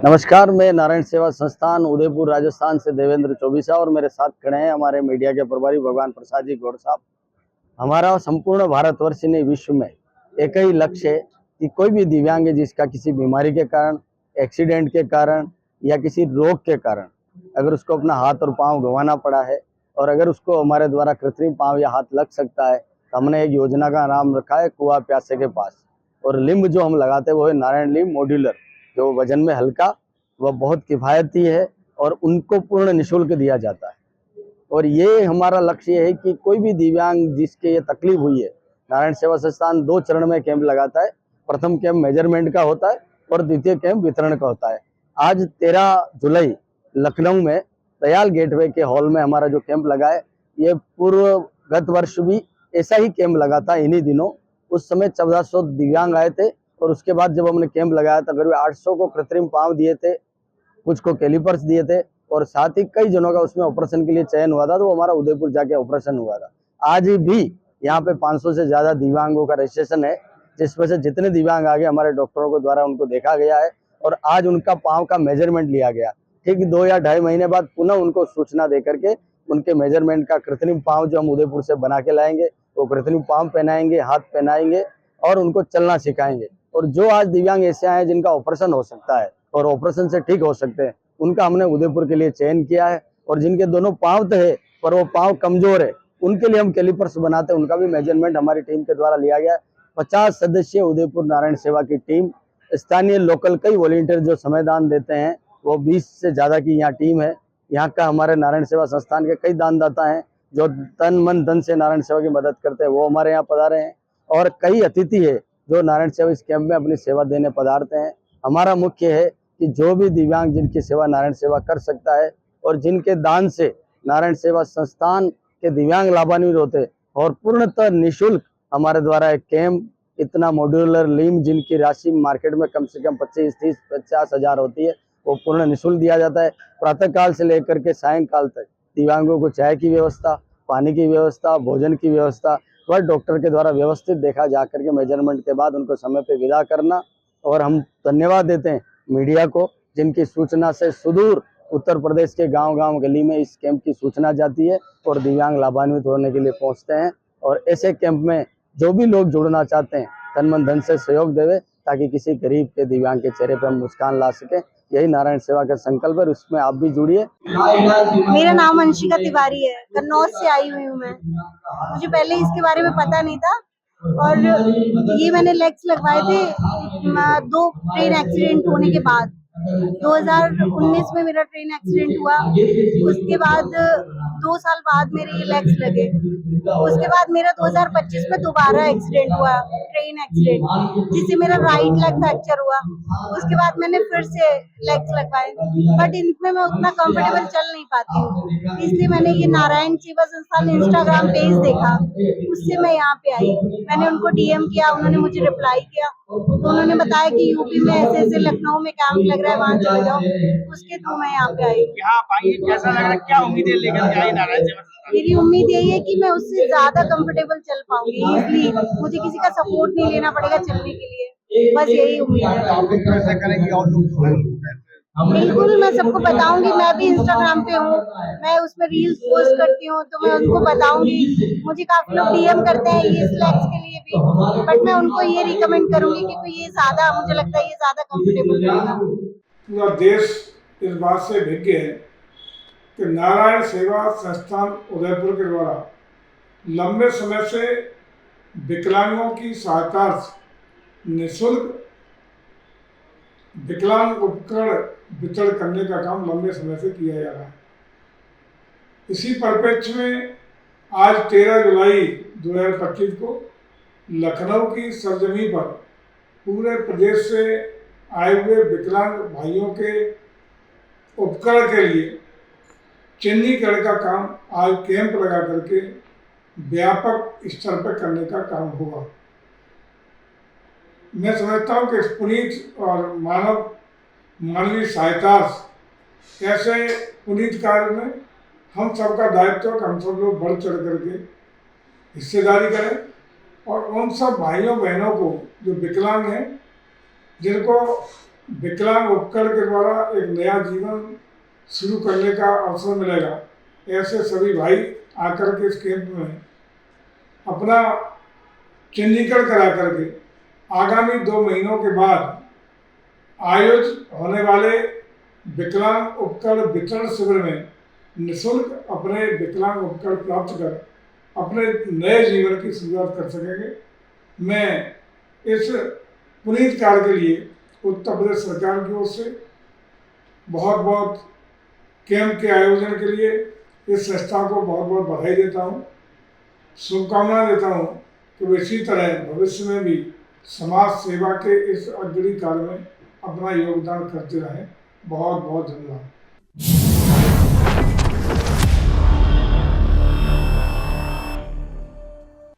नमस्कार, मैं नारायण सेवा संस्थान उदयपुर राजस्थान से देवेंद्र चौबीसा और मेरे साथ खड़े हैं हमारे मीडिया के प्रभारी भगवान प्रसाद जी गौड़ साहब। हमारा संपूर्ण भारतवर्ष ने विश्व में एक ही लक्ष्य है कि कोई भी दिव्यांग है जिसका किसी बीमारी के कारण, एक्सीडेंट के कारण या किसी रोग के कारण अगर उसको अपना हाथ और पांव गंवाना पड़ा है और अगर उसको हमारे द्वारा कृत्रिम पांव या हाथ लग सकता है तो हमने एक योजना का नाम रखा है कुआं प्यासे के पास। और लिम्ब जो हम लगाते हैं वो है नारायण लिम्ब मॉड्यूलर, जो वजन में हल्का, वह बहुत किफ़ायती है और उनको पूर्ण निःशुल्क दिया जाता है। और ये हमारा लक्ष्य है कि कोई भी दिव्यांग जिसके ये तकलीफ हुई है, नारायण सेवा संस्थान 2 चरण में कैंप लगाता है। प्रथम कैंप मेजरमेंट का होता है और द्वितीय कैंप वितरण का होता है। आज 13 जुलाई लखनऊ में दयाल गेटवे के हॉल में हमारा जो कैंप लगा है, ये पूर्व गत वर्ष भी ऐसा ही कैंप लगा था इन्हीं दिनों। उस समय 1400 दिव्यांग आए थे और उसके बाद जब हमने कैंप लगाया था करीब 800 को कृत्रिम पांव दिए थे, कुछ को कैलिपर्स दिए थे और साथ ही कई जनों का उसमें ऑपरेशन के लिए चयन हुआ था, तो हमारा उदयपुर जाके ऑपरेशन हुआ था। आज भी यहाँ पे 500 से ज्यादा दिव्यांगों का रजिस्ट्रेशन है, जिसमें से जितने दिव्यांग आ गए हमारे डॉक्टरों के द्वारा उनको देखा गया है और आज उनका पाँव का मेजरमेंट लिया गया। ठीक 2 या ढाई महीने बाद पुनः उनको सूचना दे करके उनके मेजरमेंट का कृत्रिम पाँव जो हम उदयपुर से बना के लाएंगे, वो कृत्रिम पाँव पहनाएंगे, हाथ पहनाएंगे और उनको चलना सिखाएंगे। और जो आज दिव्यांग ऐसे आए जिनका ऑपरेशन हो सकता है और ऑपरेशन से ठीक हो सकते हैं, उनका हमने उदयपुर के लिए चयन किया है। और जिनके दोनों पाँव तो है पर वो पाँव कमजोर है, उनके लिए हम कैलिपर्स बनाते हैं, उनका भी मेजरमेंट हमारी टीम के द्वारा लिया गया है। 50 सदस्यीय उदयपुर नारायण सेवा की टीम, स्थानीय लोकल कई वॉलंटियर जो समय दान देते हैं, वो 20 से ज्यादा की यहाँ टीम है। यहाँ का हमारे नारायण सेवा संस्थान के कई दानदाता हैं जो तन मन धन से नारायण सेवा की मदद करते हैं, वो हमारे यहाँ पधारे हैं। और कई अतिथि है जो नारायण सेवा इस कैंप में अपनी सेवा देने पधारते हैं। हमारा मुख्य है कि जो भी दिव्यांग जिनकी सेवा नारायण सेवा कर सकता है और जिनके दान से नारायण सेवा संस्थान के दिव्यांग लाभान्वित होते और पूर्णतः निःशुल्क हमारे द्वारा एक कैंप, इतना मॉड्यूलर लिम्ब जिनकी राशि मार्केट में कम से कम 25-30-50 हजार होती है, वो पूर्ण निःशुल्क दिया जाता है। प्रातः काल से लेकर के सायंकाल तक दिव्यांगों को चाय की व्यवस्था, पानी की व्यवस्था, भोजन की व्यवस्था वह डॉक्टर के द्वारा व्यवस्थित देखा जा करके मेजरमेंट के बाद उनको समय पे विदा करना। और हम धन्यवाद देते हैं मीडिया को जिनकी सूचना से सुदूर उत्तर प्रदेश के गांव-गांव गली में इस कैंप की सूचना जाती है और दिव्यांग लाभान्वित होने के लिए पहुंचते हैं। और ऐसे कैंप में जो भी लोग जुड़ना चाहते हैं तन मन धन से सहयोग देवे ताकि किसी गरीब के दिव्यांग के चेहरे पर हम मुस्कान ला सके। यही नारायण सेवा का संकल्प है, उसमें आप भी जुड़िए। मेरा नाम अंशिका तिवारी है, कन्नौज से आई हुई हूँ मैं। मुझे पहले इसके बारे में पता नहीं था और ये मैंने लेग्स लगवाए थे 2 ट्रेन एक्सीडेंट होने के बाद। 2019 में मेरा ट्रेन एक्सीडेंट हुआ, उसके बाद 2 साल बाद मेरे ये लेग्स लगे। उसके बाद मेरा 2025 में दोबारा एक्सीडेंट हुआ, ट्रेन एक्सीडेंट, जिससे मेरा राइट लेग फ्रैक्चर हुआ। उसके बाद मैंने फिर से लेग्स लगवाए, बट इनमें मैं उतना कंफर्टेबल चल नहीं पाती हूँ, इसलिए मैंने ये नारायण सेवा संस्थान इंस्टाग्राम पेज देखा, उससे मैं यहाँ पे आई। मैंने उनको डीएम किया, उन्होंने मुझे रिप्लाई किया, तो उन्होंने बताया कि यूपी में ऐसे लखनऊ में कैंप लग रहा है, वहाँ चले जाओ। उसके थ्रू मैं यहाँ पे आई। यहाँ आप आई, कैसा लग रहा है, क्या उम्मीदें लेकर के आई नारायण सेवा संस्थान? मेरी उम्मीद यही है कि मैं उससे ज्यादा कंफर्टेबल चल पाऊंगी, इसलिए मुझे किसी का सपोर्ट नहीं लेना पड़ेगा चलने के लिए, बस यही उम्मीद है। आप लोग कैसे करेंगे और लोग जुड़ें? बिल्कुल, मैं सबको बताऊंगी। मैं भी इंस्टाग्राम पे हूँ, मैं उसमें रील्स पोस्ट करती हूँ, तो मैं उनको बताऊंगी। मुझे काफी लोग डीएम करते हैं ये स्लैक्स के लिए भी, बट मैं उनको ये रिकमेंड करूंगी क्योंकि ये ज्यादा, मुझे लगता है ये ज्यादा कंफर्टेबल रहेगा। पूरा देश इस बात से विज्ञ है कि नारायण सेवा संस्थान उदयपुर के द्वारा लंबे समय से विकलांगों की सहायता निःशुल्क विकलांग उपकरण वितरण करने का काम लंबे समय से किया जा रहा है। इसी परिप्रेक्ष्य में आज 13 जुलाई 2025 को लखनऊ की सरजमी पर पूरे प्रदेश से आए हुए विकलांग भाइयों के उपकरण के लिए चिन्हीकरण का काम आज कैंप लगा करके व्यापक स्तर पर करने का काम होगा। मैं समझता हूँ कि पुनीत और मानवीय सहायता ऐसे पुनीत कार्य में हम सबका दायित्व है कि हम सब लोग बढ़ चढ़ करके हिस्सेदारी करें और उन सब भाइयों बहनों को जो विकलांग हैं, जिनको विकलांग उपकरण के द्वारा एक नया जीवन शुरू करने का अवसर मिलेगा। ऐसे सभी भाई आकर के इस कैंप में अपना चिन्हीकरण करा करके आगामी 2 महीनों के बाद आयोजित होने वाले विकलांग उपकरण वितरण शिविर में निःशुल्क अपने विकलांग उपकरण प्राप्त कर अपने नए जीवन की शुरुआत कर सकेंगे। मैं इस पुनीत कार्य के लिए उत्तर प्रदेश सरकार की ओर से बहुत बहुत कैंप के आयोजन के लिए इस संस्था को बहुत बहुत बधाई देता हूँ, शुभकामनाएं देता हूँ कि वो इसी तरह भविष्य में भी समाज सेवा के इस अग्रणी कार्य में अपना योगदान करते रहें। बहुत बहुत धन्यवाद।